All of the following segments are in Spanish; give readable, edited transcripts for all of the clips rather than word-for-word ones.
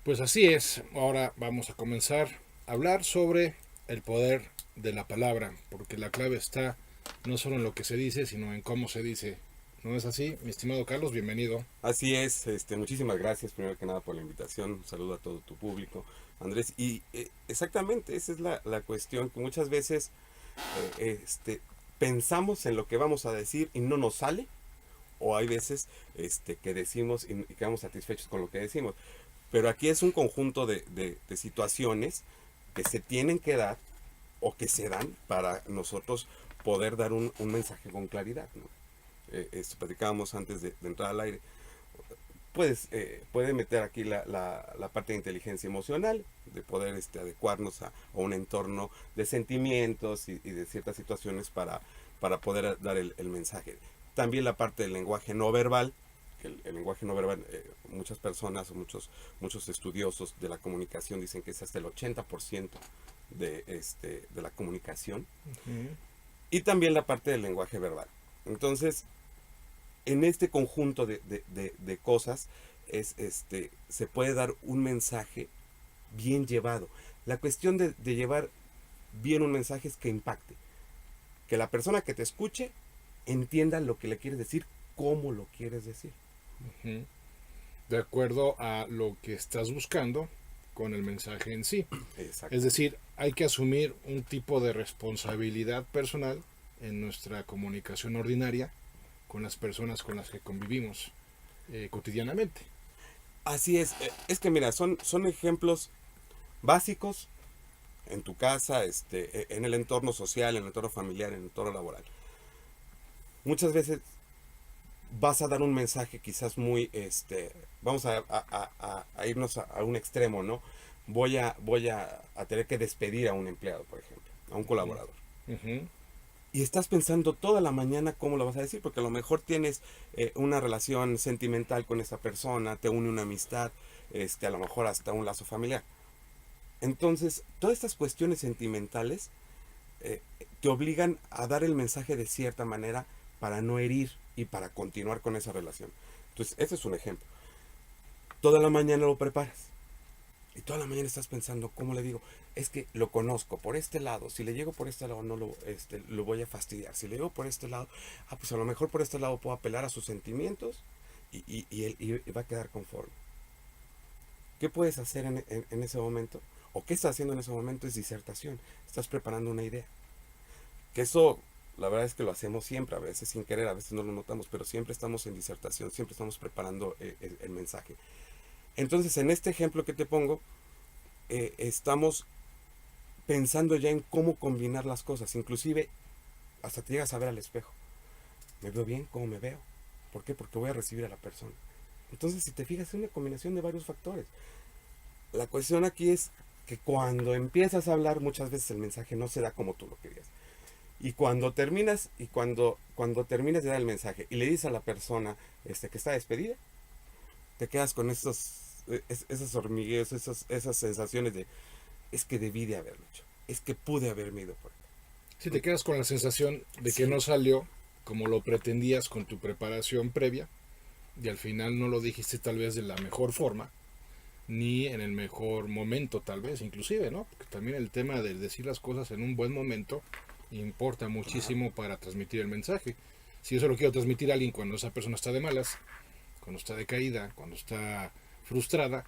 Pues así es, ahora vamos a comenzar a hablar sobre el poder de la palabra, porque la clave está no solo en lo que se dice, sino en cómo se dice. ¿No es así? Mi estimado Carlos, bienvenido. Así es, muchísimas gracias primero que nada por la invitación, un saludo a todo tu público, Andrés, y exactamente, esa es la cuestión, que muchas veces pensamos en lo que vamos a decir y no nos sale, o hay veces que decimos y quedamos satisfechos con lo que decimos, pero aquí es un conjunto de situaciones que se tienen que dar o que se dan para nosotros poder dar un mensaje con claridad, ¿no? Esto platicábamos antes de entrar al aire. Puede meter aquí la parte de inteligencia emocional, de poder adecuarnos a un entorno de sentimientos y de ciertas situaciones para poder dar el mensaje. También la parte del lenguaje no verbal, que el lenguaje no verbal, muchas personas o muchos estudiosos de la comunicación dicen que es hasta el 80% de la comunicación. Ujú. Y también la parte del lenguaje verbal. Entonces, en este conjunto de cosas se puede dar un mensaje bien llevado. La cuestión de llevar bien un mensaje es que impacte, que la persona que te escuche entienda lo que le quieres decir, cómo lo quieres decir. Ujú. De acuerdo a lo que estás buscando con el mensaje en sí. Es Exactamente. decir, hay que asumir un tipo de responsabilidad personal en nuestra comunicación ordinaria con las personas con las que convivimos cotidianamente. Así es que mira, son ejemplos básicos en tu casa, en el entorno social, en el entorno familiar, en el entorno laboral. Muchas veces vas a dar un mensaje quizás muy, vamos a irnos a un extremo, ¿no? Voy a tener que despedir a un empleado, por ejemplo, a un colaborador. Uh -huh. Y estás pensando toda la mañana cómo lo vas a decir, porque a lo mejor tienes una relación sentimental con esa persona, te une una amistad, a lo mejor hasta un lazo familiar. Entonces, todas estas cuestiones sentimentales eh, te obligan a dar el mensaje de cierta manera para no herir y para continuar con esa relación. Entonces, ese es un ejemplo. Toda la mañana lo preparas y toda la mañana estás pensando, ¿cómo le digo? Es que lo conozco por este lado, si le llego por este lado no lo voy a fastidiar, si le llego por este lado, pues a lo mejor por este lado puedo apelar a sus sentimientos y va a quedar conforme. ¿Qué puedes hacer en ese momento? ¿O qué estás haciendo en ese momento? Es disertación, estás preparando una idea. Que eso, la verdad es que lo hacemos siempre, a veces sin querer, a veces no lo notamos, pero siempre estamos en disertación, siempre estamos preparando el mensaje. Entonces, en este ejemplo que te pongo, estamos pensando ya en cómo combinar las cosas, inclusive hasta te llegas a ver al espejo. ¿Me veo bien? ¿Cómo me veo? ¿Por qué? Porque voy a recibir a la persona. Entonces, si te fijas, es una combinación de varios factores. La cuestión aquí es que cuando empiezas a hablar, muchas veces el mensaje no se da como tú lo querías. Y cuando terminas de dar el mensaje y le dices a la persona que está despedida, te quedas con esos hormigueos, esas sensaciones de es que debí de haberlo hecho, es que pude haberme ido por Si te ahí. quedas con la sensación de que Sí, no salió como lo pretendías con tu preparación previa y al final no lo dijiste tal vez de la mejor forma, ni en el mejor momento tal vez, inclusive, ¿no? Porque también el tema de decir las cosas en un buen momento importa claro. muchísimo para transmitir el mensaje. Si yo se lo quiero transmitir a alguien cuando esa persona está de malas, cuando está decaída, cuando está frustrada,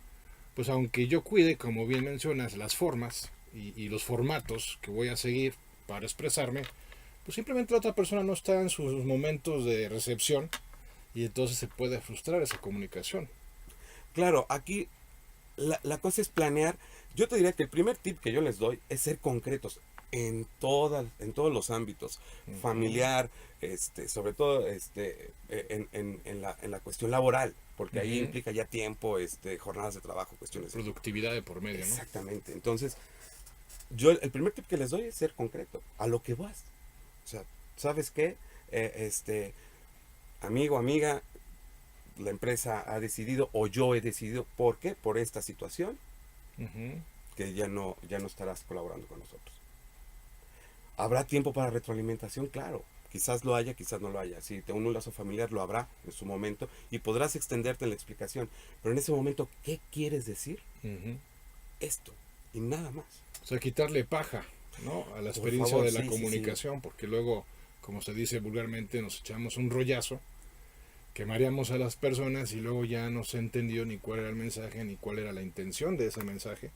pues aunque yo cuide, como bien mencionas, las formas y los formatos que voy a seguir para expresarme, pues simplemente la otra persona no está en sus momentos de recepción y entonces se puede frustrar esa comunicación. Claro, aquí la cosa es planear. Yo te diría que el primer tip que yo les doy es ser concretos en todos los ámbitos, Uh -huh. familiar, sobre todo en la cuestión laboral, Uh porque ahí -huh. implica ya tiempo, jornadas de trabajo, cuestiones de tipo. Productividad de por medio, ¿no? Exactamente. Entonces, yo el primer tip que les doy es ser concreto, a lo que vas. O sea, ¿sabes qué? Amigo, amiga, la empresa ha decidido o yo he decidido, ¿por qué? Por esta situación Uh -huh. que ya no estarás colaborando con nosotros. ¿Habrá tiempo para retroalimentación? Claro. Quizás lo haya, quizás no lo haya. Si te une un lazo familiar, lo habrá en su momento y podrás extenderte en la explicación. Pero en ese momento, ¿qué quieres decir? Ujú. Esto y nada más. O sea, quitarle paja, ¿no? A la Por experiencia favor, de la sí, sí, sí. comunicación, porque luego, como se dice vulgarmente, nos echamos un rollazo, que mareamos a las personas y luego ya no se entendió ni cuál era el mensaje, ni cuál era la intención de ese mensaje,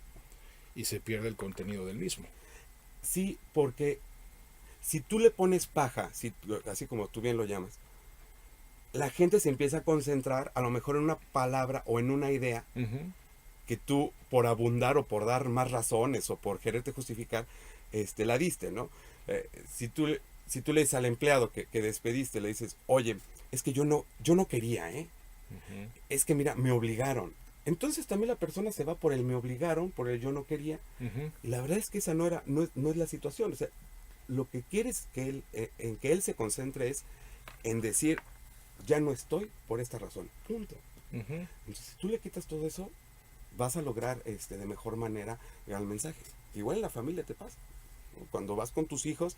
y se pierde el contenido del mismo. Sí, porque si tú le pones paja, así como tú bien lo llamas, la gente se empieza a concentrar a lo mejor en una palabra o en una idea Ujú. que tú, por abundar o por dar más razones o por quererte justificar, la diste, ¿no? Si tú le dices al empleado que despediste, le dices, oye, es que yo no quería, ¿eh? Ujú. Es que mira, me obligaron. Entonces también la persona se va por el me obligaron, por el yo no quería. Ujú. Y la verdad es que esa no es la situación. O sea, lo que quieres en que él se concentre es en decir, ya no estoy por esta razón. Punto. Ujú. Entonces, si tú le quitas todo eso, vas a lograr de mejor manera el mensaje. Igual en la familia te pasa. Cuando vas con tus hijos,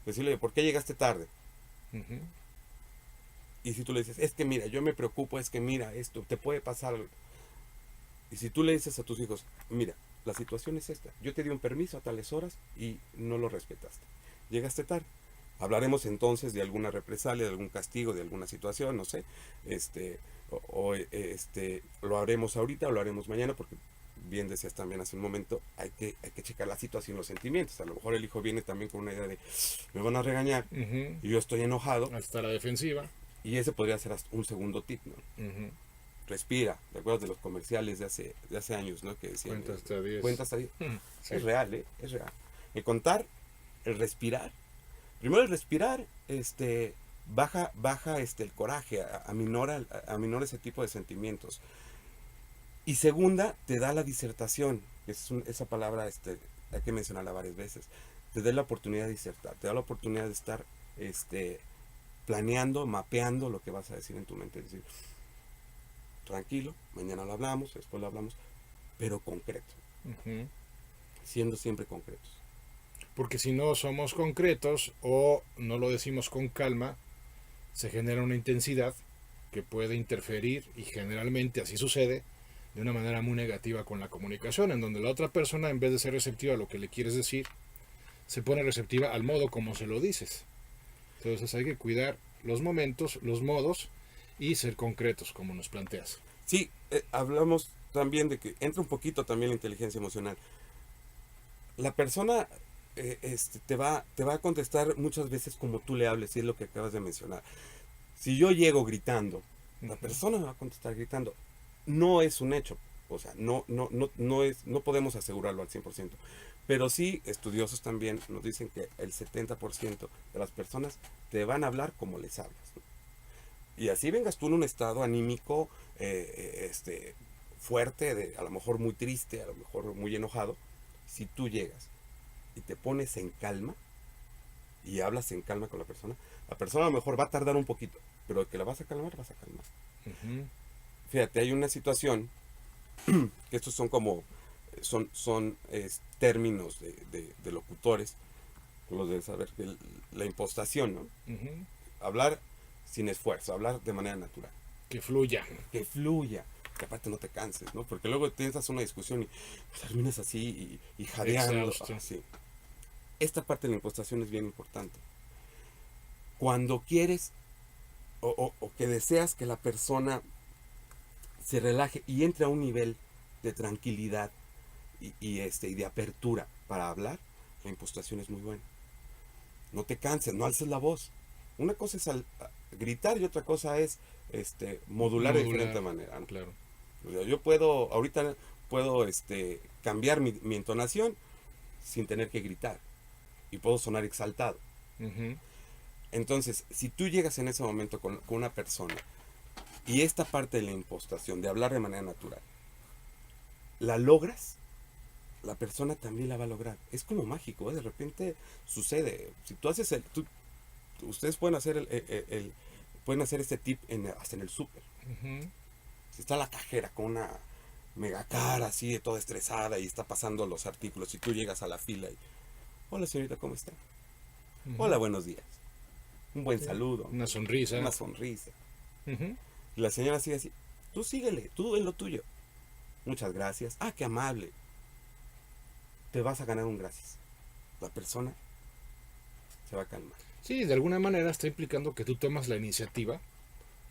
decirle, ¿por qué llegaste tarde? Ujú. Y si tú le dices, es que mira, yo me preocupo, es que mira, esto te puede pasar algo. Y si tú le dices a tus hijos, mira, la situación es esta, yo te di un permiso a tales horas y no lo respetaste. Llegaste tarde. Hablaremos entonces de alguna represalia, de algún castigo, de alguna situación, no sé. Lo haremos ahorita o lo haremos mañana, porque bien decías también hace un momento, hay que checar la situación, los sentimientos. A lo mejor el hijo viene también con una idea de, me van a regañar Ujú. y yo estoy enojado. Hasta la defensiva. Y ese podría ser un segundo tip, ¿no? Ujú. Respira, ¿te acuerdas de los comerciales de hace años, ¿no? Que decían, Cuenta hasta 10. cuenta hasta 10. Ujú. Sí. Es real, ¿eh? Es real. El contar, el respirar. Primero el respirar, baja el coraje, aminora ese tipo de sentimientos. Y segunda, te da la disertación, que esa palabra hay que mencionarla varias veces. Te da la oportunidad de disertar, te da la oportunidad de estar planeando, mapeando lo que vas a decir en tu mente. Es decir, tranquilo, mañana lo hablamos, después lo hablamos, pero concreto, Ujú. siendo siempre concretos. Porque si no somos concretos o no lo decimos con calma, se genera una intensidad que puede interferir, y generalmente así sucede, de una manera muy negativa con la comunicación, en donde la otra persona, en vez de ser receptiva a lo que le quieres decir, se pone receptiva al modo como se lo dices. Entonces hay que cuidar los momentos, los modos, y ser concretos, como nos planteas. Sí, hablamos también de que entra un poquito también la inteligencia emocional. La persona te va a contestar muchas veces como tú le hables, y es lo que acabas de mencionar. Si yo llego gritando, la persona me va a contestar gritando. No es un hecho, o sea, no podemos asegurarlo al 100%. Pero sí, estudiosos también nos dicen que el 70% de las personas te van a hablar como les hablas, ¿no? Y así vengas tú en un estado anímico fuerte, a lo mejor muy triste, a lo mejor muy enojado. Si tú llegas y te pones en calma y hablas en calma con la persona a lo mejor va a tardar un poquito, pero que la vas a calmar, vas a calmar. Ujú. Fíjate, hay una situación que estos son como son términos de locutores, tú los debes saber, que la impostación, ¿no? Ujú. Hablar sin esfuerzo, hablar de manera natural, Que fluya. que fluya, que aparte no te canses, ¿no? Porque luego tienes una discusión y terminas así y jadeando. Exhausto. Sí. Esta parte de la impostación es bien importante. Cuando quieres o que deseas que la persona se relaje y entre a un nivel de tranquilidad y de apertura para hablar, la impostación es muy buena. No te canses, no alces la voz. Una cosa es gritar y otra cosa es modular de diferente manera, ¿no? Claro. O sea, yo ahorita puedo cambiar mi entonación sin tener que gritar y puedo sonar exaltado. Ujú. Entonces, si tú llegas en ese momento con una persona y esta parte de la impostación, de hablar de manera natural, la logras, la persona también la va a lograr. Es como mágico, ¿eh? De repente sucede. Si tú haces ustedes pueden hacer pueden hacer este tip hasta en el súper. Ujú. Si está la cajera con una mega cara así, de toda estresada, y está pasando los artículos, y tú llegas a la fila y, hola señorita, ¿cómo está? Ujú. Hola, buenos días. un buen saludo, una sonrisa. una sonrisa. Ujú. Y la señora sigue así, tú síguele, tú en lo tuyo. Muchas gracias. Ah, qué amable. Te vas a ganar un gracias. La persona se va a calmar. Sí, de alguna manera está implicando que tú tomas la iniciativa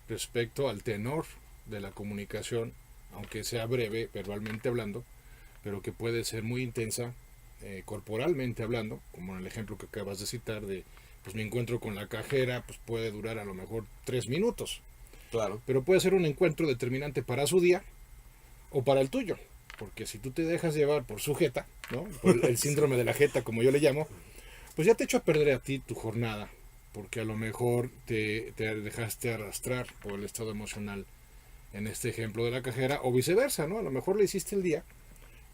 respecto al tenor de la comunicación, aunque sea breve verbalmente hablando, pero que puede ser muy intensa corporalmente hablando, como en el ejemplo que acabas de citar de pues mi encuentro con la cajera pues puede durar a lo mejor 3 minutos, Claro. pero puede ser un encuentro determinante para su día o para el tuyo, porque si tú te dejas llevar por su jeta, ¿no? Por el síndrome de la jeta como yo le llamo, pues ya te echó a perder a ti tu jornada, porque a lo mejor te dejaste arrastrar por el estado emocional en este ejemplo de la cajera, o viceversa, ¿no? A lo mejor le hiciste el día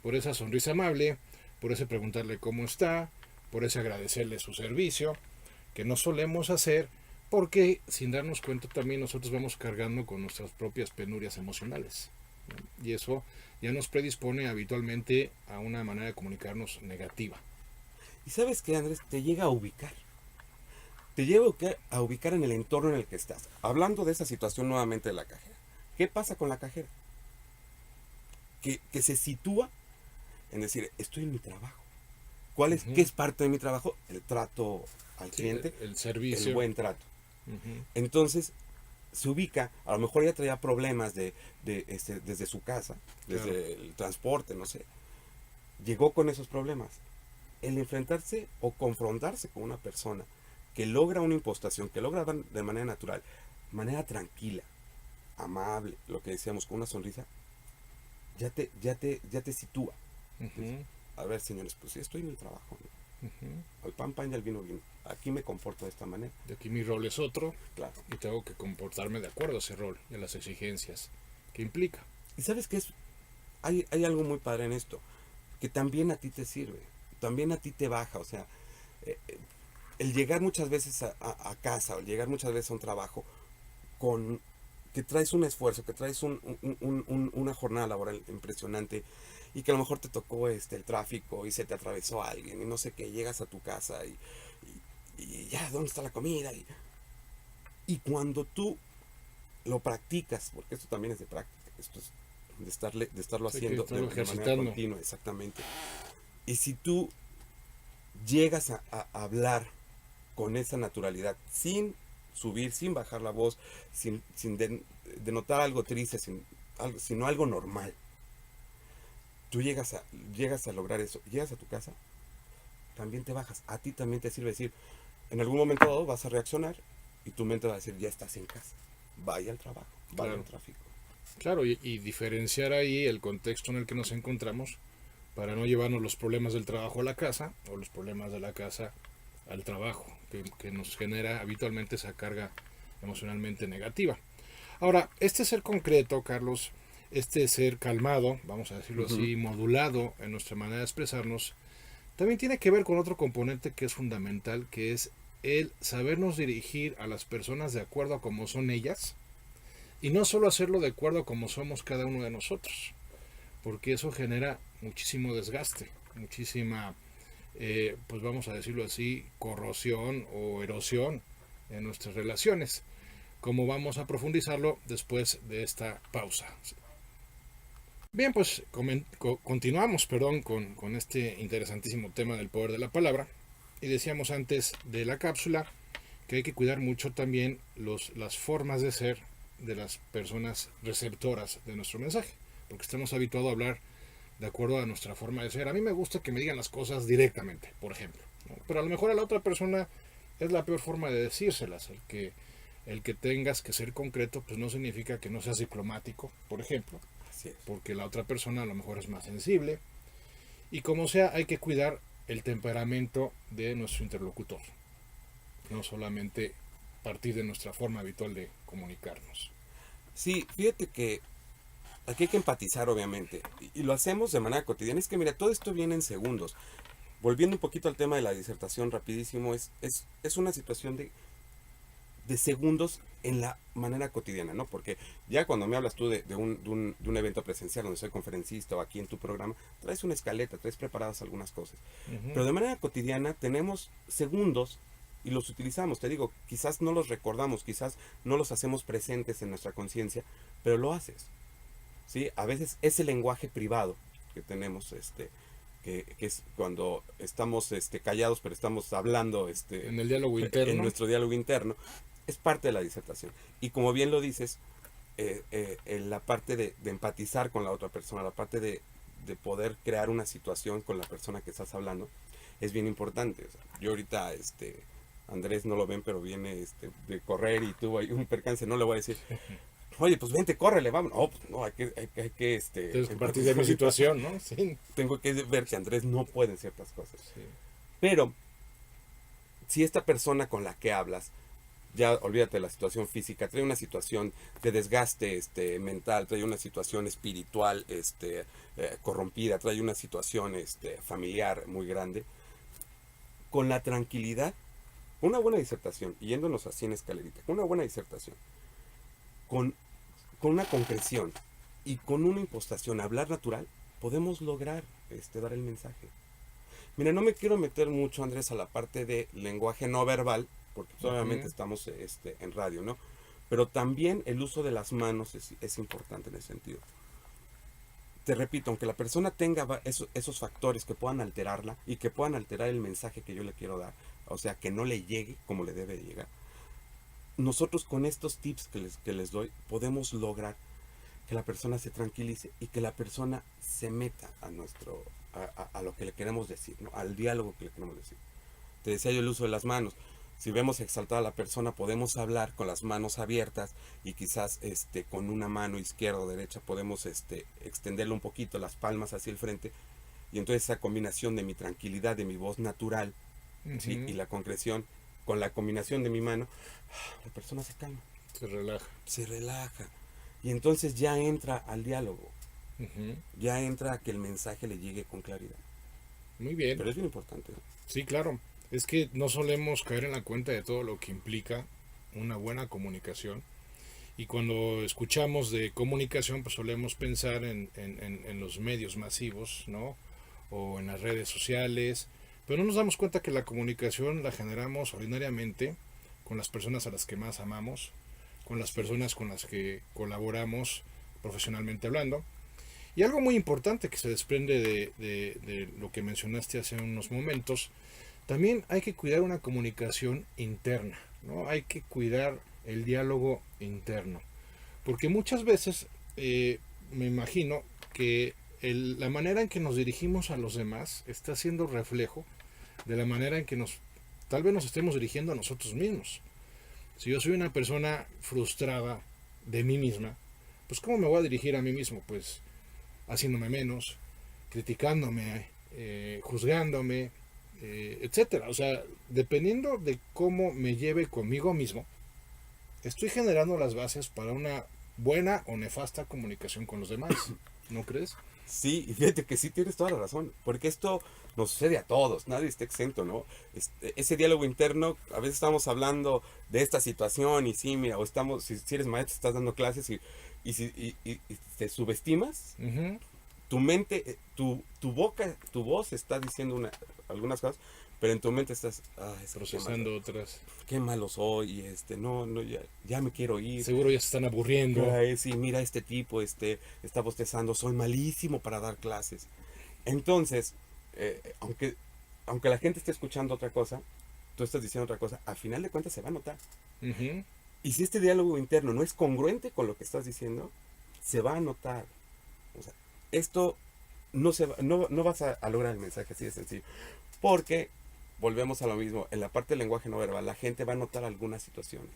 por esa sonrisa amable, por ese preguntarle cómo está, por ese agradecerle su servicio, que no solemos hacer porque sin darnos cuenta también nosotros vamos cargando con nuestras propias penurias emocionales, ¿no? Y eso ya nos predispone habitualmente a una manera de comunicarnos negativa. Y sabes qué, Andrés, te llega a ubicar. Te lleva a ubicar en el entorno en el que estás. Hablando de esa situación nuevamente de la cajera. ¿Qué pasa con la cajera? Que se sitúa en decir, estoy en mi trabajo. ¿Qué es parte de mi trabajo? El trato al cliente, el servicio, el buen trato. uh-huh. Entonces, se ubica, a lo mejor ya traía problemas desde su casa, desde el transporte, no sé. Llegó con esos problemas. El enfrentarse o confrontarse con una persona que logra una impostación, que logra de manera natural, de manera tranquila, amable, lo que decíamos, con una sonrisa, ya te sitúa. Uh-huh. A ver, señores, pues sí, estoy en el trabajo, ¿no? Uh-huh. Al pan pan y al vino vino. Aquí me comporto de esta manera. De aquí mi rol es otro, claro, y tengo que comportarme de acuerdo a ese rol y a las exigencias que implica. Y sabes que hay algo muy padre en esto, que también a ti te sirve, también a ti te baja, o sea, el llegar muchas veces a casa, o el llegar muchas veces a un trabajo, con que traes un esfuerzo, que traes una jornada laboral impresionante, y que a lo mejor te tocó el tráfico y se te atravesó alguien y no sé qué, llegas a tu casa y ya, ¿dónde está la comida? Y cuando tú lo practicas, porque esto también es de práctica, esto es de estarlo haciendo de manera continua, exactamente. Y si tú llegas a hablar con esa naturalidad, sin subir, sin bajar la voz, sin denotar algo triste, sino algo normal, tú llegas a lograr eso, llegas a tu casa, también te bajas, a ti también te sirve decir, en algún momento dado vas a reaccionar y tu mente va a decir, ya estás en casa, vaya al trabajo, vaya al tráfico. Claro, y diferenciar ahí el contexto en el que nos encontramos para no llevarnos los problemas del trabajo a la casa o los problemas de la casa al trabajo, que nos genera habitualmente esa carga emocionalmente negativa. Ahora, este ser concreto, Carlos, este ser calmado, vamos a decirlo así, modulado en nuestra manera de expresarnos, también tiene que ver con otro componente que es fundamental, que es el sabernos dirigir a las personas de acuerdo a cómo son ellas, y no solo hacerlo de acuerdo a cómo somos cada uno de nosotros, porque eso genera muchísimo desgaste, muchísima, pues vamos a decirlo así, corrosión o erosión en nuestras relaciones, como vamos a profundizarlo después de esta pausa. Bien, pues continuamos con este interesantísimo tema del poder de la palabra, y decíamos antes de la cápsula que hay que cuidar mucho también las formas de ser de las personas receptoras de nuestro mensaje, porque estamos habituados a hablar de acuerdo a nuestra forma de ser. A mí me gusta que me digan las cosas directamente, por ejemplo, ¿no? Pero a lo mejor a la otra persona es la peor forma de decírselas. El que tengas que ser concreto pues no significa que no seas diplomático, por ejemplo, porque la otra persona a lo mejor es más sensible, y como sea hay que cuidar el temperamento de nuestro interlocutor, no solamente partir de nuestra forma habitual de comunicarnos. Sí, fíjate que aquí hay que empatizar, obviamente, y lo hacemos de manera cotidiana. Es que mira, todo esto viene en segundos. Volviendo un poquito al tema de la disertación rapidísimo, es una situación de segundos en la manera cotidiana, ¿no? Porque ya cuando me hablas tú de un evento presencial donde soy conferencista o aquí en tu programa, traes una escaleta, traes preparadas algunas cosas. Pero de manera cotidiana tenemos segundos y los utilizamos. Te digo, quizás no los recordamos, quizás no los hacemos presentes en nuestra conciencia, pero lo haces. ¿Sí? A veces ese lenguaje privado que tenemos, que es cuando estamos callados, pero estamos hablando En el diálogo en interno. nuestro diálogo interno, es parte de la disertación. Y como bien lo dices, en la parte de empatizar con la otra persona, la parte de poder crear una situación con la persona que estás hablando, es bien importante. O sea, yo ahorita, Andrés no lo ven, pero viene de correr y tuvo ahí un percance, no le voy a decir, oye, pues vente, córrele, vamos. No, pues no, Tienes que partir de mi situación, ¿no? Sí. tengo que ver que Andrés no puede en ciertas cosas. Sí. Pero, si esta persona con la que hablas, ya olvídate de la situación física, trae una situación de desgaste mental, trae una situación espiritual corrompida, trae una situación familiar muy grande, con la tranquilidad, una buena disertación, y yéndonos así en escalerita, una buena disertación, con, con una concreción y con una impostación, hablar natural, podemos lograr dar el mensaje. Mira, no me quiero meter mucho, Andrés, a la parte de lenguaje no verbal, porque obviamente estamos en radio, ¿no? Pero también el uso de las manos es importante en ese sentido. Te repito, aunque la persona tenga esos factores que puedan alterarla y que puedan alterar el mensaje que yo le quiero dar, o sea, que no le llegue como le debe llegar, nosotros con estos tips que les doy podemos lograr que la persona se tranquilice y que la persona se meta a lo que le queremos decir, ¿no? Al diálogo que le queremos decir. Te decía yo el uso de las manos. Si vemos exaltada a la persona, podemos hablar con las manos abiertas y quizás con una mano izquierda o derecha podemos extenderle un poquito las palmas hacia el frente, y entonces esa combinación de mi tranquilidad, de mi voz natural, ¿sí? Y la concreción con la combinación de mi mano, la persona se calma, se relaja, y entonces ya entra al diálogo, ya entra a que el mensaje le llegue con claridad. Muy bien. Pero es bien importante, ¿no? Sí, claro. Es que no solemos caer en la cuenta de todo lo que implica una buena comunicación. Y cuando escuchamos de comunicación, pues solemos pensar en los medios masivos, ¿no? O en las redes sociales. Pero no nos damos cuenta que la comunicación la generamos ordinariamente con las personas a las que más amamos, con las personas con las que colaboramos profesionalmente hablando. Y algo muy importante que se desprende de lo que mencionaste hace unos momentos, también hay que cuidar una comunicación interna, ¿no? Hay que cuidar el diálogo interno. Porque muchas veces me imagino que la manera en que nos dirigimos a los demás está siendo reflejo de la manera en que tal vez nos estemos dirigiendo a nosotros mismos. Si yo soy una persona frustrada de mí misma, pues ¿cómo me voy a dirigir a mí mismo? Pues haciéndome menos, criticándome, juzgándome, etcétera. O sea, dependiendo de cómo me lleve conmigo mismo, estoy generando las bases para una buena o nefasta comunicación con los demás. ¿No crees? Sí, y fíjate que sí tienes toda la razón, porque esto nos sucede a todos, nadie está exento, ¿no? Ese diálogo interno, a veces estamos hablando de esta situación y sí, mira, o estamos, si eres maestro, estás dando clases y te subestimas, tu mente, tu boca, tu voz está diciendo algunas cosas, pero en tu mente estás procesando otras. Qué malo soy, no, ya me quiero ir. Seguro ya se están aburriendo. Sí, mira, este tipo, está bostezando, soy malísimo para dar clases. Entonces, aunque la gente esté escuchando otra cosa, tú estás diciendo otra cosa, al final de cuentas se va a notar. Y si este diálogo interno no es congruente con lo que estás diciendo, se va a notar. O sea, esto no vas a lograr el mensaje así de sencillo. Porque volvemos a lo mismo, en la parte del lenguaje no verbal, la gente va a notar algunas situaciones.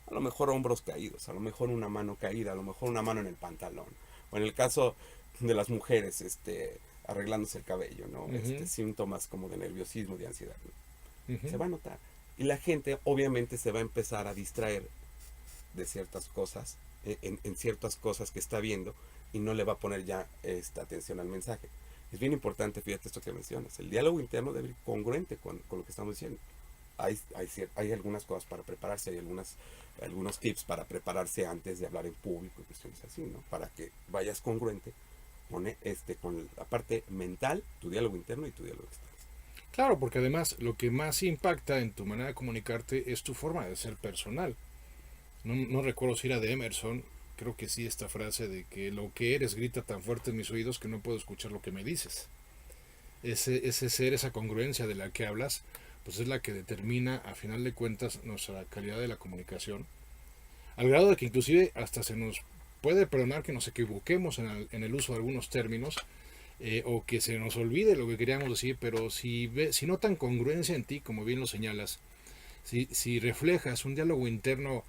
A lo mejor hombros caídos, a lo mejor una mano caída, a lo mejor una mano en el pantalón. O en el caso de las mujeres, arreglándose el cabello, ¿no? Síntomas como de nerviosismo, de ansiedad, ¿no? Se va a notar. Y la gente obviamente se va a empezar a distraer de ciertas cosas, en ciertas cosas que está viendo, y no le va a poner ya esta atención al mensaje. Es bien importante, fíjate esto que mencionas, el diálogo interno debe ir congruente con lo que estamos diciendo. Hay algunas cosas para prepararse, hay algunos tips para prepararse antes de hablar en público y cuestiones así, ¿no? Para que vayas congruente con la parte mental, tu diálogo interno y tu diálogo externo. Claro, porque además lo que más impacta en tu manera de comunicarte es tu forma de ser personal. No recuerdo si era de Emerson, creo que sí, esta frase de que lo que eres grita tan fuerte en mis oídos que no puedo escuchar lo que me dices. Ese ser, esa congruencia de la que hablas, pues es la que determina a final de cuentas nuestra calidad de la comunicación, al grado de que inclusive hasta se nos puede perdonar que nos equivoquemos en el uso de algunos términos, o que se nos olvide lo que queríamos decir, pero si notan congruencia en ti, como bien lo señalas, si reflejas un diálogo interno,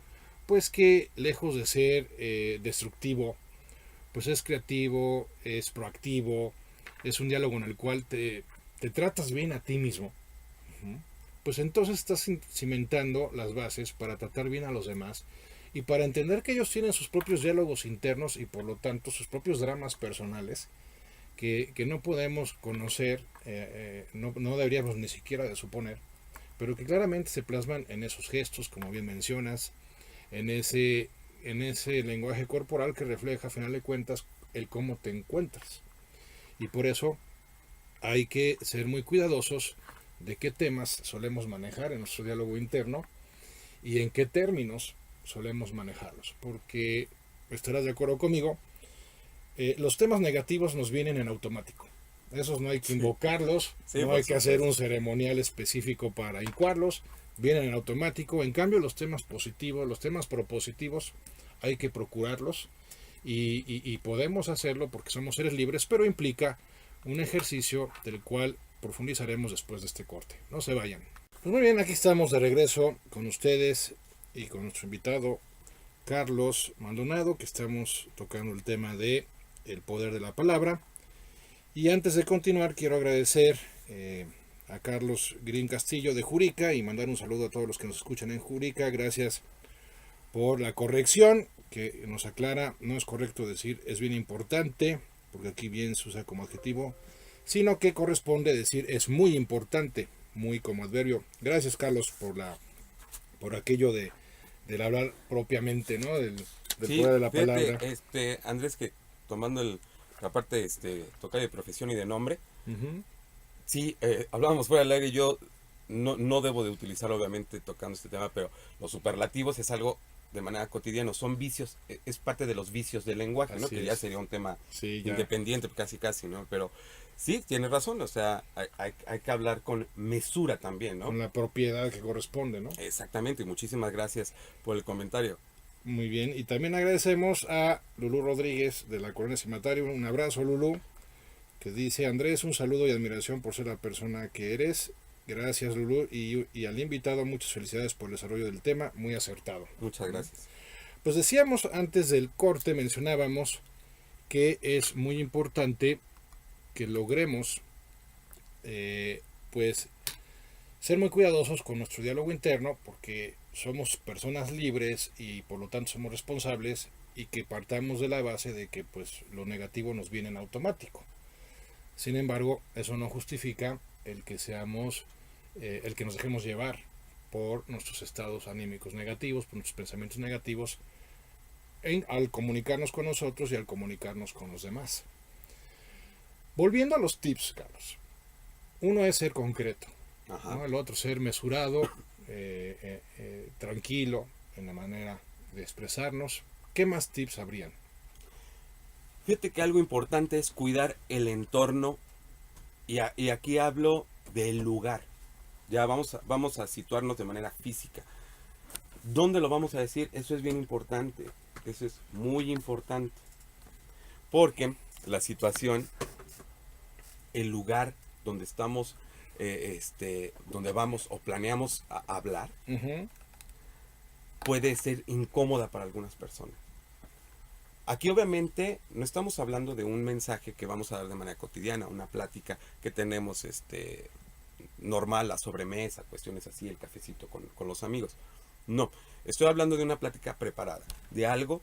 pues que lejos de ser destructivo, pues es creativo, es proactivo, es un diálogo en el cual te tratas bien a ti mismo, pues entonces estás cimentando las bases para tratar bien a los demás y para entender que ellos tienen sus propios diálogos internos y por lo tanto sus propios dramas personales que no podemos conocer, no deberíamos ni siquiera de suponer, pero que claramente se plasman en esos gestos, como bien mencionas, en ese lenguaje corporal que refleja a final de cuentas el cómo te encuentras. Y por eso hay que ser muy cuidadosos de qué temas solemos manejar en nuestro diálogo interno y en qué términos solemos manejarlos, porque estarás de acuerdo conmigo, los temas negativos nos vienen en automático. Esos no hay que invocarlos, Sí, no por hay que hacer un supuesto. ceremonial específico para incuarlos, vienen en automático. En cambio, los temas positivos, los temas propositivos, hay que procurarlos y podemos hacerlo porque somos seres libres, pero implica un ejercicio del cual profundizaremos después de este corte. No se vayan. Pues muy bien, aquí estamos de regreso con ustedes y con nuestro invitado Carlos Maldonado, que estamos tocando el tema de el poder de la palabra. Y antes de continuar, quiero agradecer a Carlos Green Castillo de Jurica y mandar un saludo a todos los que nos escuchan en Jurica. Gracias por la corrección que nos aclara. No es correcto decir es bien importante, porque aquí bien se usa como adjetivo, sino que corresponde decir es muy importante, muy como adverbio. Gracias, Carlos, por aquello del hablar propiamente, ¿no? Del Sí, poder de la fíjate, palabra. Andrés, que tomando la parte toca de profesión y de nombre, Ujú. sí, hablábamos fuera del aire y yo no debo de utilizar obviamente tocando este tema, pero los superlativos es algo de manera cotidiana, son vicios, es parte de los vicios del lenguaje, ¿no? Así Que ya es. sería un tema Sí, ya. independiente, casi, ¿no? Pero sí, tienes razón, o sea, hay que hablar con mesura también, ¿no? Con la propiedad que corresponde, ¿no? Exactamente, y muchísimas gracias por el comentario. Muy bien. Y también agradecemos a Lulú Rodríguez de la Colonia Cimatario. Un abrazo, Lulú, que dice: Andrés, un saludo y admiración por ser la persona que eres. Gracias, Lulú. Y al invitado, muchas felicidades por el desarrollo del tema. Muy acertado. Muchas gracias. Pues decíamos antes del corte, mencionábamos que es muy importante que logremos, pues, ser muy cuidadosos con nuestro diálogo interno, porque somos personas libres y por lo tanto somos responsables, y que partamos de la base de que pues lo negativo nos viene en automático. Sin embargo, eso no justifica el que seamos, el que nos dejemos llevar por nuestros estados anímicos negativos, por nuestros pensamientos negativos, al comunicarnos con nosotros y al comunicarnos con los demás. Volviendo a los tips, Carlos. Uno es ser concreto, Ajá. ¿no? El otro ser mesurado, tranquilo en la manera de expresarnos. ¿Qué más tips habrían? Fíjate que algo importante es cuidar el entorno y aquí hablo del lugar. Ya vamos a situarnos de manera física. ¿Dónde lo vamos a decir? Eso es bien importante. Eso es muy importante. Porque la situación, el lugar donde estamos, donde vamos o planeamos hablar, Uh-huh. puede ser incómoda para algunas personas. Aquí obviamente no estamos hablando de un mensaje que vamos a dar de manera cotidiana, una plática que tenemos normal, la sobremesa, cuestiones así, el cafecito con los amigos. No, estoy hablando de una plática preparada, de algo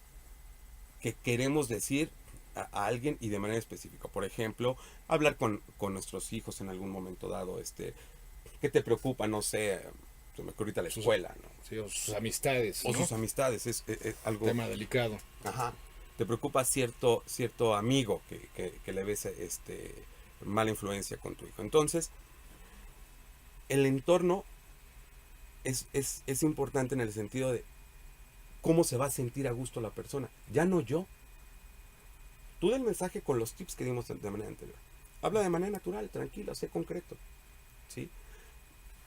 que queremos decir a alguien y de manera específica. Por ejemplo, hablar con nuestros hijos en algún momento dado, ¿qué te preocupa? No sé, se me ocurre ahorita la escuela, ¿no? Sí, o sus amistades, O ¿no? sus amistades, es algo... Tema delicado. Ajá. Te preocupa cierto amigo que le ves mala influencia con tu hijo. Entonces, el entorno es importante en el sentido de cómo se va a sentir a gusto la persona. Ya no yo. Tú da el mensaje con los tips que dimos de manera anterior. Habla de manera natural, tranquilo, sé concreto. ¿Sí?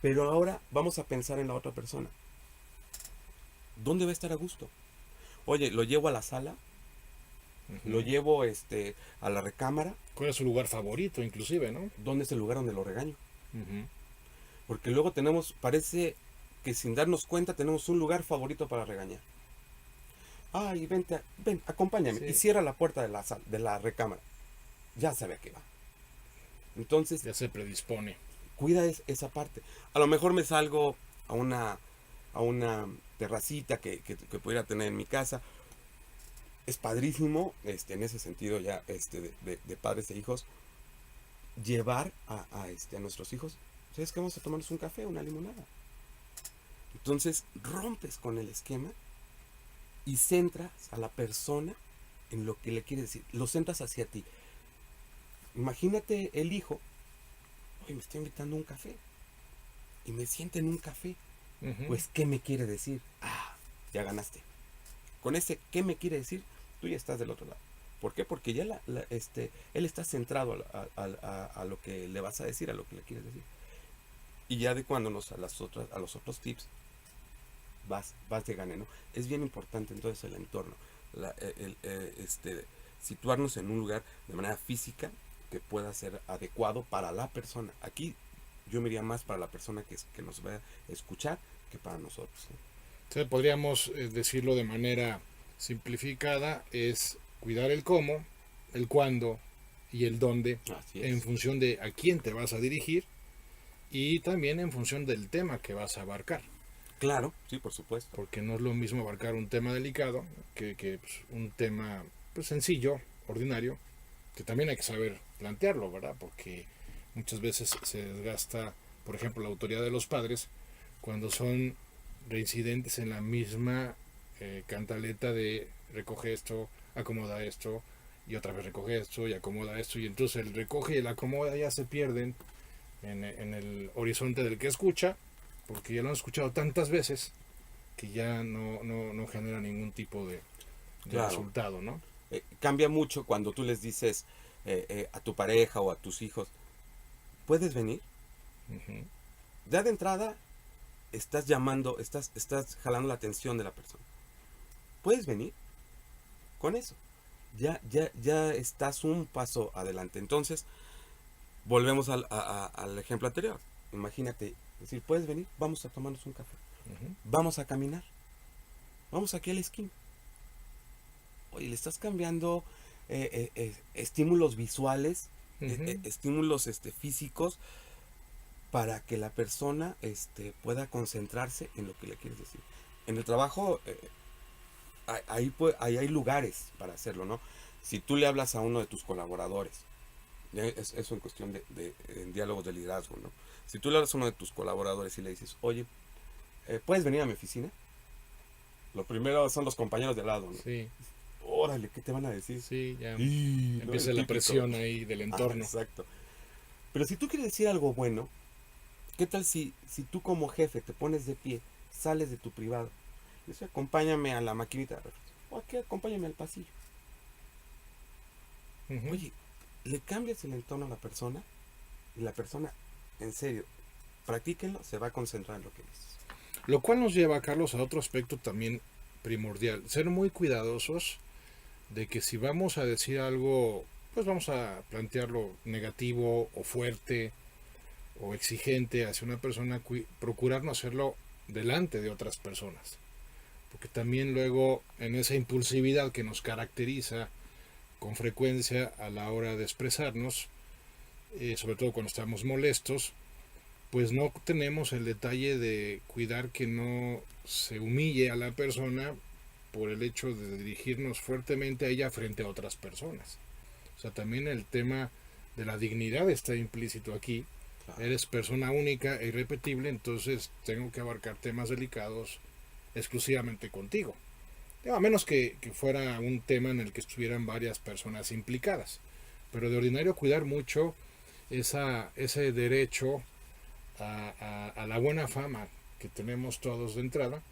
Pero ahora vamos a pensar en la otra persona. ¿Dónde va a estar a gusto? Oye, lo llevo a la sala, lo llevo a la recámara. ¿Cuál es su lugar favorito, inclusive, no? ¿Dónde es el lugar donde lo regaño? Ujú. Porque luego parece que sin darnos cuenta tenemos un lugar favorito para regañar. Ay, ven, acompáñame. Sí. Y cierra la puerta de la recámara. Ya sabe a qué va. Entonces, Ya se predispone. cuida esa parte. A lo mejor me salgo a una terracita que pudiera tener en mi casa. Es padrísimo, en ese sentido ya, de padres e hijos, llevar a nuestros hijos. ¿Sabes qué? Vamos a tomarnos un café, una limonada. Entonces, rompes con el esquema y centras a la persona en lo que le quieres decir. Lo centras hacia ti. Imagínate el hijo, oye, me está invitando a un café. Y me sienta en un café. Ujú. Pues, ¿qué me quiere decir? Ya ganaste. Con ese ¿qué me quiere decir? Tú ya estás del otro lado. ¿Por qué? Porque ya él está centrado a lo que le vas a decir, a lo que le quieres decir. Y ya adecuándonos a los otros tips, vas de gane, ¿no? Es bien importante entonces el entorno. Situarnos en un lugar de manera física que pueda ser adecuado para la persona. Aquí yo me iría más para la persona que nos va a escuchar que para nosotros, ¿no? Entonces podríamos decirlo de manera simplificada, es cuidar el cómo, el cuándo y el dónde Así en es. función de a quién te vas a dirigir y también en función del tema que vas a abarcar. Claro, sí, por supuesto. Porque no es lo mismo abarcar un tema delicado que pues, un tema pues, sencillo, ordinario, que también hay que saber plantearlo, ¿verdad? Porque muchas veces se desgasta, por ejemplo, la autoridad de los padres cuando son reincidentes en la misma cantaleta de recoge esto, acomoda esto, y otra vez recoge esto y acomoda esto, y entonces el recoge y el acomoda ya se pierden en el horizonte del que escucha, porque ya lo han escuchado tantas veces que ya no genera ningún tipo de Claro. resultado, ¿no? Cambia mucho cuando tú les dices a tu pareja o a tus hijos, ¿puedes venir? Ujú. Ya de entrada estás llamando, estás jalando la atención de la persona. ¿Puedes venir? Con eso. Ya estás un paso adelante. Entonces, volvemos al ejemplo anterior. Imagínate, decir, ¿puedes venir? Vamos a tomarnos un café. Ujú. Vamos a caminar. Vamos aquí a la esquina. Oye, le estás cambiando estímulos visuales, Ujú. estímulos físicos, para que la persona pueda concentrarse en lo que le quieres decir. En el trabajo, ahí hay lugares para hacerlo, ¿no? Si tú le hablas a uno de tus colaboradores, eso en cuestión en diálogos de liderazgo, ¿no? Si tú le hablas a uno de tus colaboradores y le dices, oye, ¿puedes venir a mi oficina? Lo primero son los compañeros de al lado, ¿no? Sí, Órale, ¿qué te van a decir? sí, ya ¿No? empieza El la típico. presión ahí del entorno. Exacto. Pero si tú quieres decir algo bueno, ¿qué tal si tú como jefe te pones de pie, sales de tu privado? Y dices, acompáñame a la maquinita de refresco. O aquí, acompáñame al pasillo. Ujú. Oye, le cambias el entorno a la persona y la persona, en serio, practíquenlo, se va a concentrar en lo que dices. Lo cual nos lleva, Carlos, a otro aspecto también primordial. Ser muy cuidadosos de que si vamos a decir algo, pues vamos a plantearlo negativo o fuerte o exigente hacia una persona, procurar no hacerlo delante de otras personas. Porque también luego en esa impulsividad que nos caracteriza con frecuencia a la hora de expresarnos, sobre todo cuando estamos molestos, pues no tenemos el detalle de cuidar que no se humille a la persona por el hecho de dirigirnos fuertemente a ella frente a otras personas. O sea, también el tema de la dignidad está implícito aquí. Claro. Eres persona única e irrepetible, entonces tengo que abarcar temas delicados exclusivamente contigo. A menos que fuera un tema en el que estuvieran varias personas implicadas. Pero de ordinario cuidar mucho ese derecho a la buena fama que tenemos todos de entrada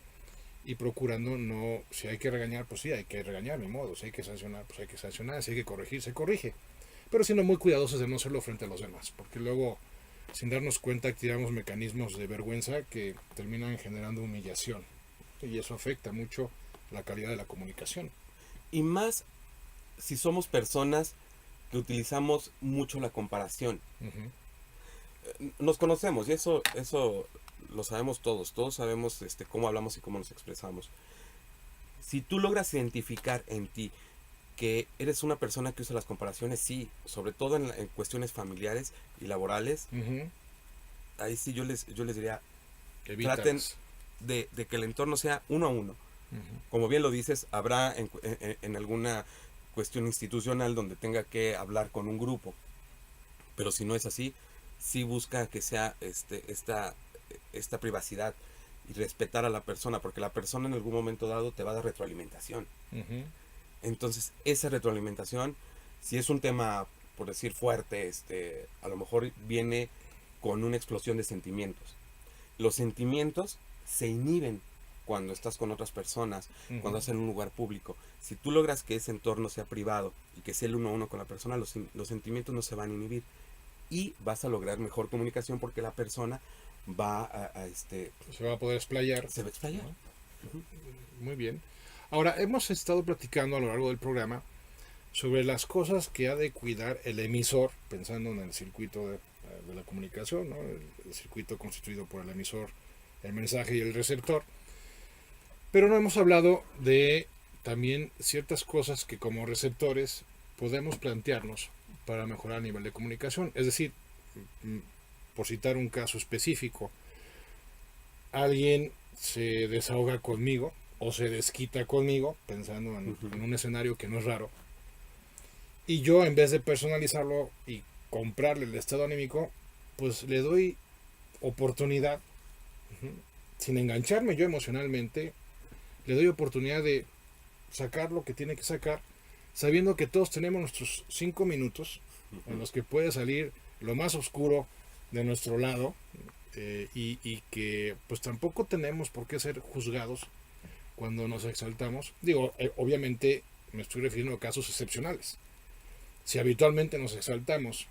y procurando no, si hay que regañar, pues sí, hay que regañar, ni modo, si hay que sancionar, pues hay que sancionar, si hay que corregir, se corrige, pero siendo muy cuidadosos de no hacerlo frente a los demás, porque luego, sin darnos cuenta, activamos mecanismos de vergüenza que terminan generando humillación, y eso afecta mucho la calidad de la comunicación. Y más si somos personas que utilizamos mucho la comparación. Uh-huh. Nos conocemos y eso lo sabemos todos. Todos sabemos cómo hablamos y cómo nos expresamos. Si tú logras identificar en ti que eres una persona que usa las comparaciones, sí, sobre todo en cuestiones familiares y laborales, Uh-huh. ahí sí yo les diría, Evítalas. traten de que el entorno sea uno a uno. Uh-huh. Como bien lo dices, habrá en alguna cuestión institucional donde tenga que hablar con un grupo, pero si no es así, sí busca que sea esta privacidad y respetar a la persona, porque la persona en algún momento dado te va a dar retroalimentación. Uh-huh. Entonces, esa retroalimentación, si es un tema, por decir, fuerte, a lo mejor viene con una explosión de sentimientos. Los sentimientos se inhiben cuando estás con otras personas, Uh-huh. cuando estás en un lugar público. Si tú logras que ese entorno sea privado y que sea el uno a uno con la persona, los sentimientos no se van a inhibir y vas a lograr mejor comunicación porque la persona va se va a poder explayar. se va a explayar. ¿No? Muy bien. Ahora, hemos estado platicando a lo largo del programa sobre las cosas que ha de cuidar el emisor, pensando en el circuito de la comunicación, ¿no? El circuito constituido por el emisor, el mensaje y el receptor. Pero no hemos hablado de también ciertas cosas que como receptores podemos plantearnos para mejorar el nivel de comunicación. Es decir, por citar un caso específico, alguien se desahoga conmigo o se desquita conmigo, pensando en un escenario que no es raro, y yo en vez de personalizarlo y comprarle el estado anímico, pues le doy oportunidad, sin engancharme yo emocionalmente, le doy oportunidad de sacar lo que tiene que sacar, sabiendo que todos tenemos nuestros 5 minutos en los que puede salir lo más oscuro de nuestro lado, y que pues tampoco tenemos por qué ser juzgados cuando nos exaltamos. Digo, obviamente me estoy refiriendo a casos excepcionales. Si habitualmente nos exaltamos,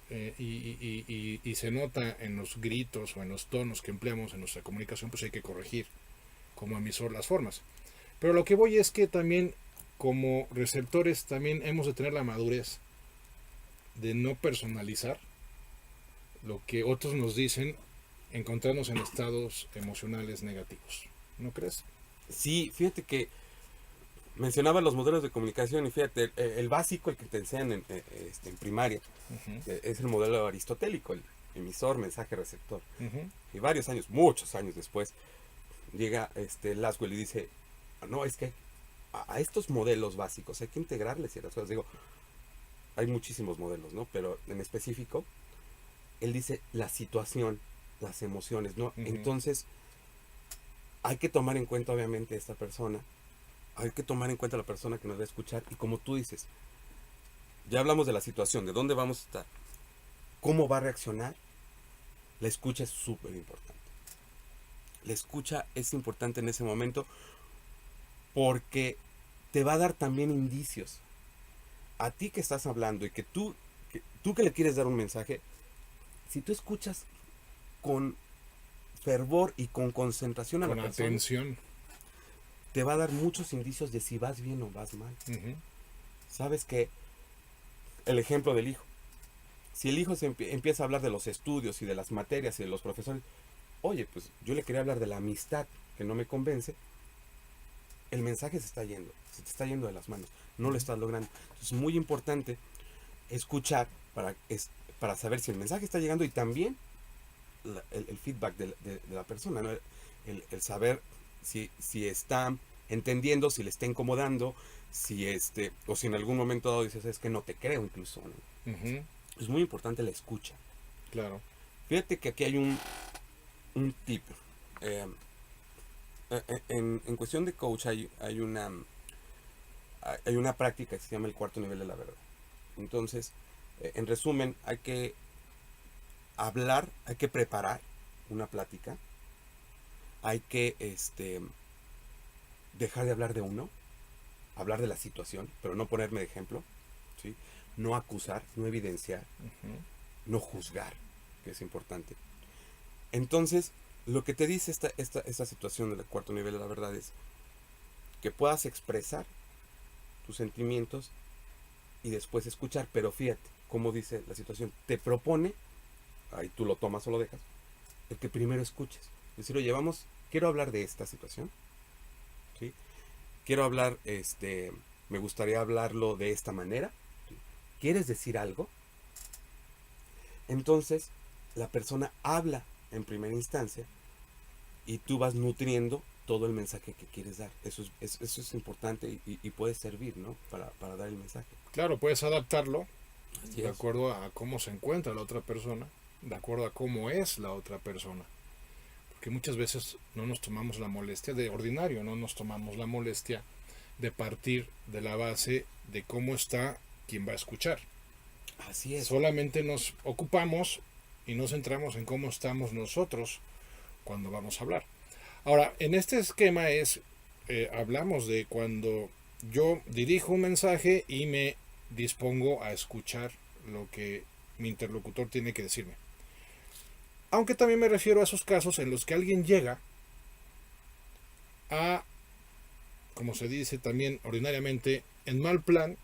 y se nota en los gritos o en los tonos que empleamos en nuestra comunicación, pues hay que corregir como emisor las formas. Pero lo que voy es que también como receptores también hemos de tener la madurez de no personalizar lo que otros nos dicen, encontrarnos en estados emocionales negativos. ¿No crees? Sí, fíjate que mencionaba los modelos de comunicación y fíjate, el básico, el que te enseñan en primaria, es el modelo aristotélico, el emisor, mensaje, receptor. Y varios años, muchos años después, llega Laswell y dice, no, es que a estos modelos básicos hay que integrarles ciertas cosas. Digo, hay muchísimos modelos, ¿no? Pero en específico, él dice la situación, las emociones, ¿no? Entonces, hay que tomar en cuenta, obviamente, esta persona. Hay que tomar en cuenta la persona que nos va a escuchar. Y como tú dices, ya hablamos de la situación, de dónde vamos a estar, cómo va a reaccionar. La escucha es súper importante. La escucha es importante en ese momento porque te va a dar también indicios. A ti que estás hablando y que tú que le quieres dar un mensaje, si tú escuchas con fervor y con concentración a la persona, atención, te va a dar muchos indicios de si vas bien o vas mal. Sabes que el ejemplo del hijo, si el hijo empieza a hablar de los estudios y de las materias y de los profesores, oye, pues yo le quería hablar de la amistad que no me convence, el mensaje se te está yendo de las manos, no lo estás logrando. Entonces es muy importante escuchar para saber si el mensaje está llegando y también el feedback de la persona, ¿no? El saber si está entendiendo, si le está incomodando, si o si en algún momento dado dices, es que no te creo incluso, ¿no? Es muy importante la escucha. Claro. Fíjate que aquí hay un tip. En cuestión de coach hay una práctica que se llama el cuarto nivel de la verdad. Entonces, en resumen, hay que hablar, hay que preparar una plática, hay que dejar de hablar de uno, hablar de la situación, pero no ponerme de ejemplo, ¿sí? No acusar, no evidenciar, no juzgar, que es importante. Entonces, lo que te dice esta situación del cuarto nivel de la verdad es que puedas expresar tus sentimientos y después escuchar, pero fíjate cómo dice la situación, te propone, ahí tú lo tomas o lo dejas, el que primero escuches. Es decir, oye, quiero hablar de esta situación, ¿sí? Quiero hablar, me gustaría hablarlo de esta manera. ¿Sí? ¿Quieres decir algo? Entonces, la persona habla en primera instancia y tú vas nutriendo todo el mensaje que quieres dar. Eso es importante y puede servir, ¿no? Para dar el mensaje. Claro, puedes adaptarlo Así de es. acuerdo a cómo se encuentra la otra persona, de acuerdo a cómo es la otra persona. Porque muchas veces no nos tomamos la molestia, de ordinario, no nos tomamos la molestia de partir de la base de cómo está quien va a escuchar. Así es. Solamente nos ocupamos y nos centramos en cómo estamos nosotros cuando vamos a hablar. Ahora, en este esquema hablamos de cuando yo dirijo un mensaje y me dispongo a escuchar lo que mi interlocutor tiene que decirme. Aunque también me refiero a esos casos en los que alguien llega a, como se dice también ordinariamente, en mal plan,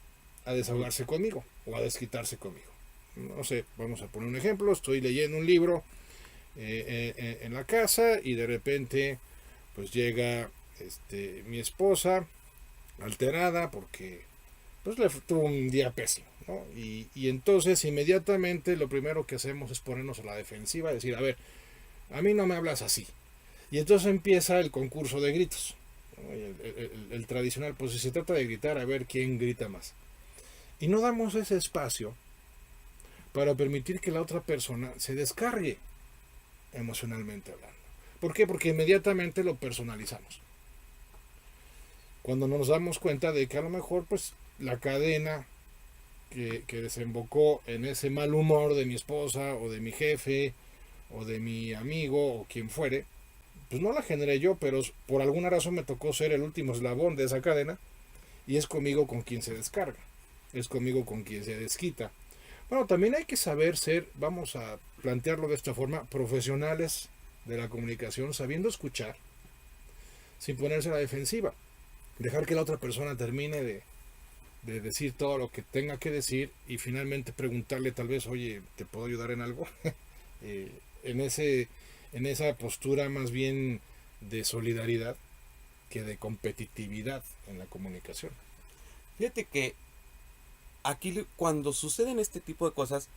a desahogarse conmigo o a desquitarse conmigo. No sé, vamos a poner un ejemplo, estoy leyendo un libro en la casa y de repente pues llega mi esposa alterada porque pues le tuvo un día pésimo, ¿no? Y entonces inmediatamente lo primero que hacemos es ponernos a la defensiva, decir, a ver, a mí no me hablas así. Y entonces empieza el concurso de gritos, ¿no? El tradicional, pues si se trata de gritar, a ver quién grita más. Y no damos ese espacio para permitir que la otra persona se descargue emocionalmente hablando. ¿Por qué? Porque inmediatamente lo personalizamos. Cuando nos damos cuenta de que a lo mejor pues la cadena que desembocó en ese mal humor de mi esposa o de mi jefe o de mi amigo o quien fuere, pues no la generé yo, pero por alguna razón me tocó ser el último eslabón de esa cadena y es conmigo con quien se descarga, es conmigo con quien se desquita. Bueno, también hay que saber ser, vamos a plantearlo de esta forma, profesionales de la comunicación, sabiendo escuchar, sin ponerse a la defensiva. Dejar que la otra persona termine de decir todo lo que tenga que decir y finalmente preguntarle tal vez, oye, ¿te puedo ayudar en algo? eh, en esa postura más bien de solidaridad que de competitividad en la comunicación. Fíjate que aquí cuando suceden este tipo de cosas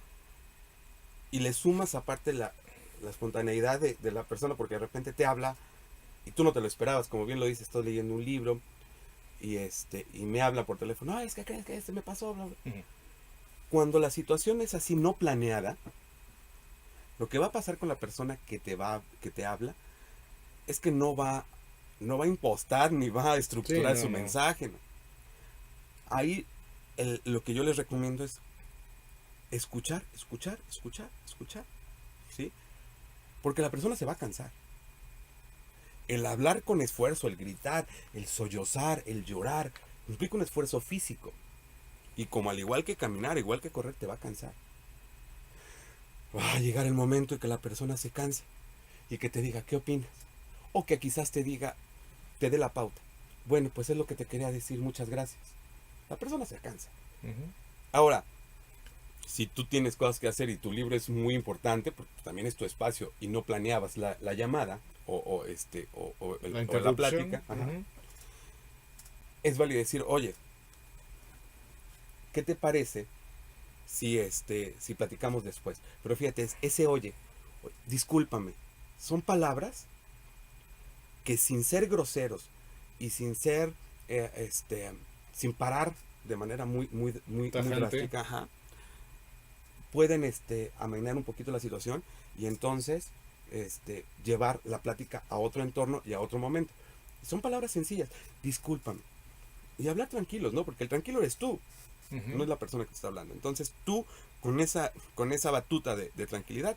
y le sumas aparte la espontaneidad de la persona, porque de repente te habla y tú no te lo esperabas, como bien lo dices, estás leyendo un libro y me habla por teléfono, es que crees que me pasó, bla, bla. Cuando la situación es así no planeada, lo que va a pasar con la persona que te habla es que no va a impostar ni va a estructurar Sí, su mensaje, ¿no? Ahí lo que yo les recomiendo es escuchar, ¿sí? Porque la persona se va a cansar. El hablar con esfuerzo, el gritar, el sollozar, el llorar, implica un esfuerzo físico. Y como al igual que caminar, igual que correr, te va a cansar. Va a llegar el momento en que la persona se canse y que te diga, ¿qué opinas? O que quizás te dé la pauta. Bueno, pues es lo que te quería decir, muchas gracias. La persona se cansa. Ahora, si tú tienes cosas que hacer y tu libro es muy importante, porque también es tu espacio y no planeabas la llamada o la plática, es válido decir, oye, ¿qué te parece si platicamos después? Pero fíjate, ese oye, discúlpame, son palabras que sin ser groseros y sin ser, sin parar de manera muy drástica, pueden amainar un poquito la situación y entonces llevar la plática a otro entorno y a otro momento. Son palabras sencillas, discúlpame. Y hablar tranquilos, ¿no? Porque el tranquilo eres tú, no es la persona que te está hablando. Entonces tú, con esa batuta de tranquilidad,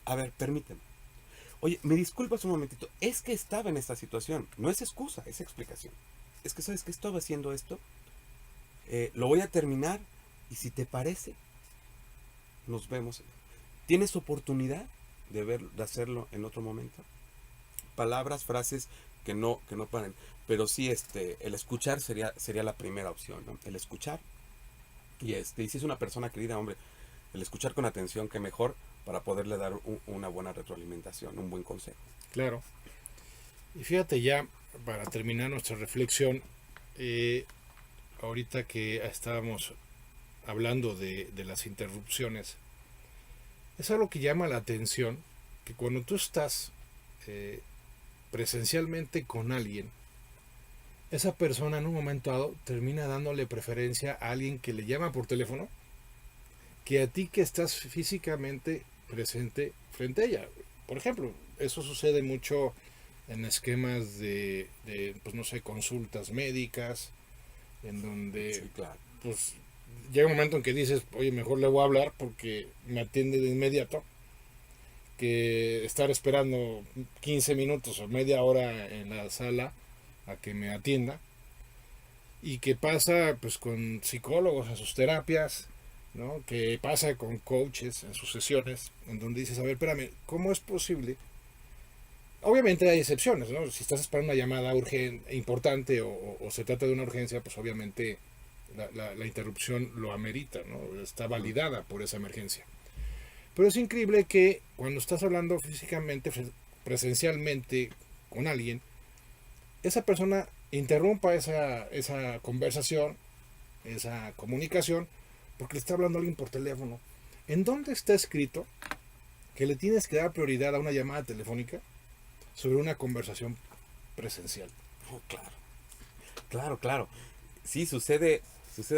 a ver, permíteme. Oye, me disculpas un momentito, es que estaba en esta situación. No es excusa, es explicación. Es que sabes que estaba haciendo esto, lo voy a terminar y si te parece, nos vemos. ¿Tienes oportunidad de hacerlo en otro momento? Palabras, frases que no paren. Pero sí, el escuchar sería la primera opción, ¿no? El escuchar. Y si es una persona querida, hombre, el escuchar con atención, que mejor para poderle dar una buena retroalimentación, un buen consejo. Claro. Y fíjate ya, para terminar nuestra reflexión, ahorita que estábamos hablando de las interrupciones, es algo que llama la atención, que cuando tú estás presencialmente con alguien, esa persona en un momento dado termina dándole preferencia a alguien que le llama por teléfono, que a ti que estás físicamente presente frente a ella. Por ejemplo, eso sucede mucho en esquemas pues no sé, consultas médicas, en donde Sí, claro. pues llega un momento en que dices, oye, mejor le voy a hablar porque me atiende de inmediato, que estar esperando 15 minutos o media hora en la sala a que me atienda. Y que pasa pues con psicólogos en sus terapias, ¿no? Que pasa con coaches en sus sesiones, en donde dices, a ver, espérame, ¿cómo es posible? Obviamente hay excepciones, ¿no? Si estás esperando una llamada urgente, importante o se trata de una urgencia, pues obviamente la interrupción lo amerita, ¿no? Está validada por esa emergencia. Pero es increíble que cuando estás hablando físicamente, presencialmente con alguien, esa persona interrumpa esa conversación, esa comunicación, porque le está hablando a alguien por teléfono. ¿En dónde está escrito que le tienes que dar prioridad a una llamada telefónica sobre una conversación presencial? Oh, claro, claro, claro. Sí, sucede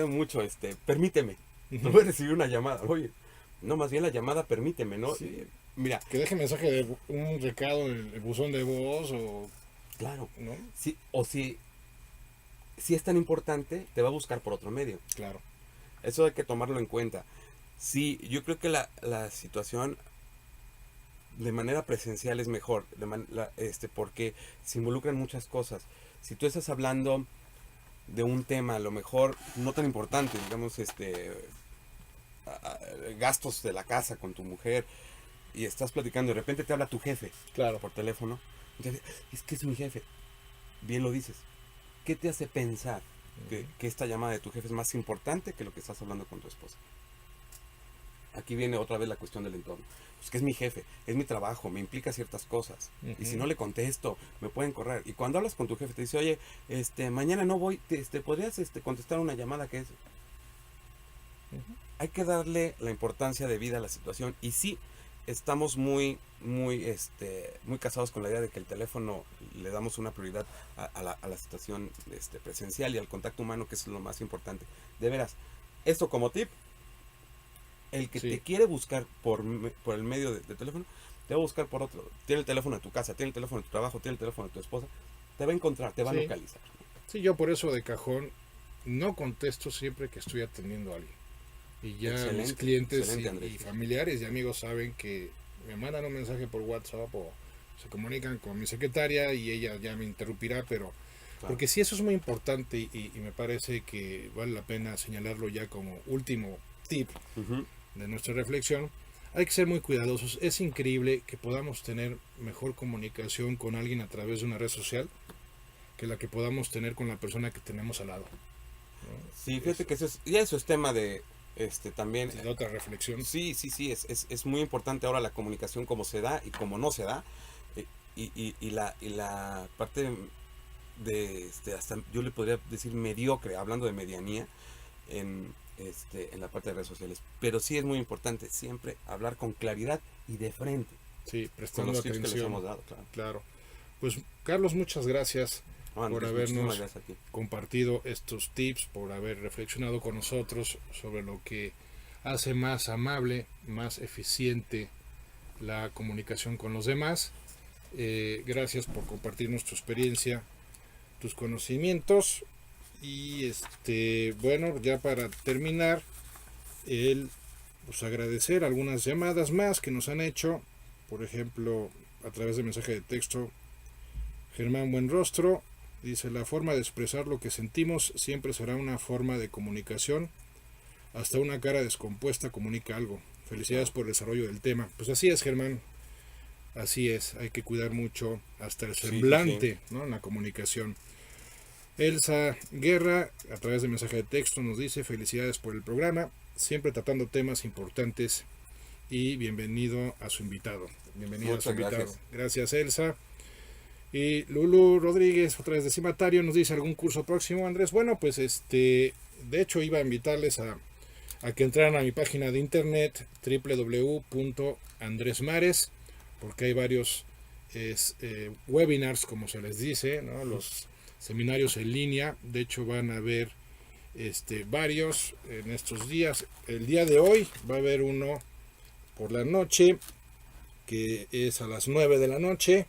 mucho, permíteme, no voy a recibir una llamada. Oye, no, más bien la llamada permíteme, ¿no? Sí. Mira, Que deje mensaje de un recado en el buzón de voz o... claro, ¿no? sí, o si es tan importante, te va a buscar por otro medio. Claro. Eso hay que tomarlo en cuenta. Sí, yo creo que la situación de manera presencial es mejor, porque se involucran muchas cosas. Si tú estás hablando de un tema a lo mejor no tan importante, digamos, gastos de la casa con tu mujer, y estás platicando, de repente te habla tu jefe, Claro. por teléfono, entonces, es que es mi jefe, bien lo dices. ¿Qué te hace pensar que esta llamada de tu jefe es más importante que lo que estás hablando con tu esposa? Aquí viene otra vez la cuestión del entorno. Pues que es mi jefe, es mi trabajo, me implica ciertas cosas. Y si no le contesto, me pueden correr. Y cuando hablas con tu jefe, te dice, oye, mañana no voy, ¿podrías contestar una llamada que es? Hay que darle la importancia de vida a la situación. Y sí, estamos muy casados con la idea de que el teléfono le damos una prioridad a la situación presencial y al contacto humano, que es lo más importante. De veras, esto como tip, el que te quiere buscar por el medio de teléfono, te va a buscar por otro. Tiene el teléfono de tu casa, tiene el teléfono de tu trabajo, tiene el teléfono de tu esposa, te va a encontrar, te va a localizar. Sí, yo por eso de cajón no contesto siempre que estoy atendiendo a alguien. Y ya mis clientes y familiares y amigos saben que me mandan un mensaje por WhatsApp o se comunican con mi secretaria y ella ya me interrumpirá, pero porque sí, eso es muy importante y me parece que vale la pena señalarlo ya como último tip de nuestra reflexión. Hay que ser muy cuidadosos. Es increíble que podamos tener mejor comunicación con alguien a través de una red social que la que podamos tener con la persona que tenemos al lado, ¿no? Sí, fíjate que eso es tema de también de otra reflexión. Sí, es muy importante ahora la comunicación, como se da y como no se da, y la parte de hasta yo le podría decir mediocre, hablando de medianía en la parte de redes sociales. Pero sí es muy importante siempre hablar con claridad y de frente. Sí, prestando con los atención. tips que les hemos dado, claro. Pues Carlos, muchas gracias por habernos compartido estos tips, por haber reflexionado con nosotros sobre lo que hace más amable, más eficiente la comunicación con los demás. Gracias por compartirnos tu experiencia, tus conocimientos. Y bueno, ya para terminar, pues agradecer algunas llamadas más que nos han hecho. Por ejemplo, a través de mensaje de texto. Germán Buenrostro dice: la forma de expresar lo que sentimos siempre será una forma de comunicación. Hasta una cara descompuesta comunica algo. Felicidades por el desarrollo del tema. Pues así es, Germán. Así es, hay que cuidar mucho hasta el semblante, ¿no? En la comunicación. Elsa Guerra, a través de mensaje de texto, nos dice: felicidades por el programa, siempre tratando temas importantes, y bienvenido a su invitado. Bienvenido a su invitado. Gracias, Elsa. Y Lulu Rodríguez, otra vez de Cimatario, nos dice: ¿algún curso próximo, Andrés? Bueno, pues de hecho iba a invitarles a que entraran a mi página de internet www.andresmares, porque hay varios webinars, como se les dice, ¿no? Los seminarios en línea. De hecho van a haber varios en estos días. El día de hoy va a haber uno por la noche, que es a las 9 de la noche,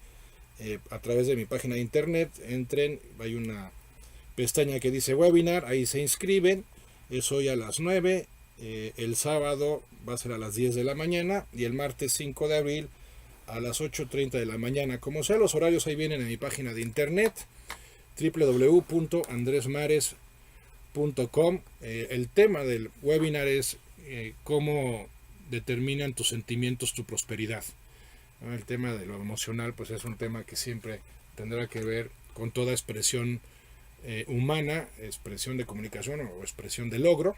a través de mi página de internet. Entren, hay una pestaña que dice webinar, ahí se inscriben. Es hoy a las 9, el sábado va a ser a las 10 de la mañana y el martes 5 de abril a las 8:30 de la mañana. Como sea, los horarios ahí vienen en mi página de internet www.andresmares.com. El tema del webinar es cómo determinan tus sentimientos tu prosperidad. El tema de lo emocional pues es un tema que siempre tendrá que ver con toda expresión humana, expresión de comunicación o expresión de logro,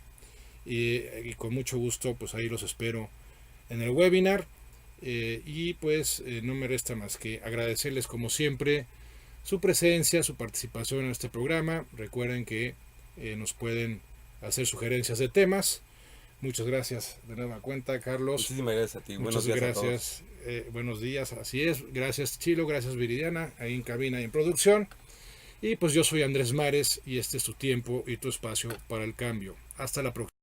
y con mucho gusto pues ahí los espero en el webinar. Y pues no me resta más que agradecerles como siempre su presencia, su participación en este programa. Recuerden que nos pueden hacer sugerencias de temas. Muchas gracias de nueva cuenta, Carlos. Muchísimas gracias a ti. Muchas gracias. Buenos días, así es. Gracias, Chilo. Gracias, Viridiana, ahí en cabina y en producción. Y pues yo soy Andrés Mares y este es tu tiempo y tu espacio para el cambio. Hasta la próxima.